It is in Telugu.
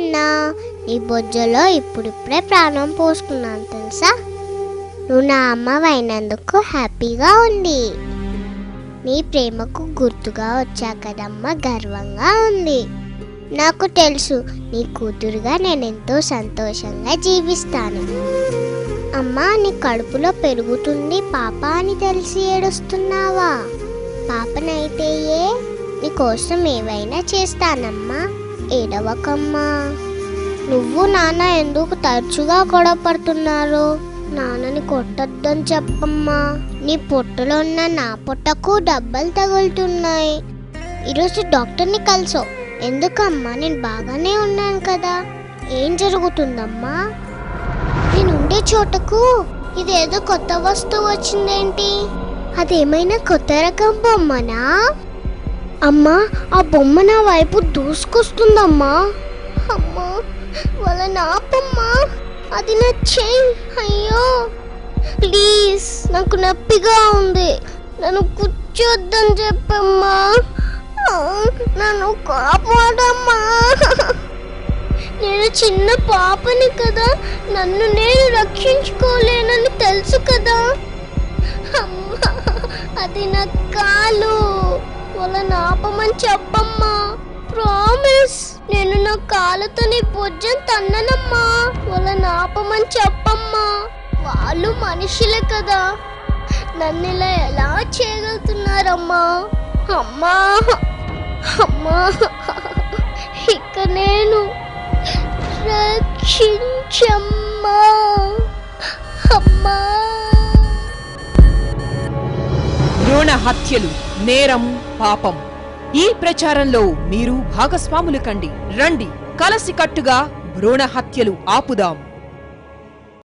కన్నా నీ బొజ్జలో ఇప్పుడిప్పుడే ప్రాణం పోసుకున్నాను తెలుసా. నువ్వు నా అమ్మవైనందుకు హ్యాపీగా ఉంది. నీ ప్రేమకు గుర్తుగా వచ్చా కదమ్మా, గర్వంగా ఉంది. నాకు తెలుసు నీ కూతురుగా నేనెంతో సంతోషంగా జీవిస్తాను. అమ్మా, నీ కడుపులో పెరుగుతుంది పాప అని తెలిసి ఏడుస్తున్నావా? పాపనైతే నీకోసం ఏవైనా చేస్తానమ్మా, ఏడవకమ్మా. నువ్వు నాన్న ఎందుకు తరచుగా గొడవ పడుతున్నారు? నాన్నని కొట్టొద్దని చెప్పమ్మా. నీ పొట్టలో ఉన్న నా పొట్టకు దెబ్బలు తగులుతున్నాయి. ఈరోజు డాక్టర్ని కలిసో. ఎందుకమ్మా? నేను బాగానే ఉన్నాను కదా. ఏం జరుగుతుందమ్మా? నేనుండే చోటకు ఇదేదో కొత్త వస్తువు వచ్చిందేంటి? అదేమైనా కొత్త రకం బొమ్మనా? అమ్మా, ఆ బొమ్మ నా వైపు దూసుకొస్తుందమ్మా. అమ్మా, వాళ్ళ నాపమ్మా, అది నా చెయ్యి. అయ్యో ప్లీజ్, నాకు నొప్పిగా ఉంది. నన్ను కూర్చోద్దని చెప్పమ్మా. నన్ను కాపాడమ్మా. నేను చిన్న పాపని కదా, నన్ను నేను రక్షించుకోలేనని తెలుసు కదా. అమ్మా, అది నా కాలు. వాళ్ళని ఆపమని చెప్పమ్మా. ప్రామిస్, నేను నా కాళ్ళతో నీ భుజం తన్ననమ్మా. వాళ్ళని ఆపమని చెప్పమ్మా. వాళ్ళు మనుషులే కదా, నన్ను ఇలా ఎలా చేయగలుగుతున్నారమ్మా? అమ్మా అమ్మా, ఇక నేను రక్షించమ్మా. అమ్మా. భ్రూణ హత్యలు నేరం, పాపం. ఈ ప్రచారంలో మీరు భాగస్వాములు కండి. రండి, కలసికట్టుగా భ్రూణ హత్యలు ఆపుదాం.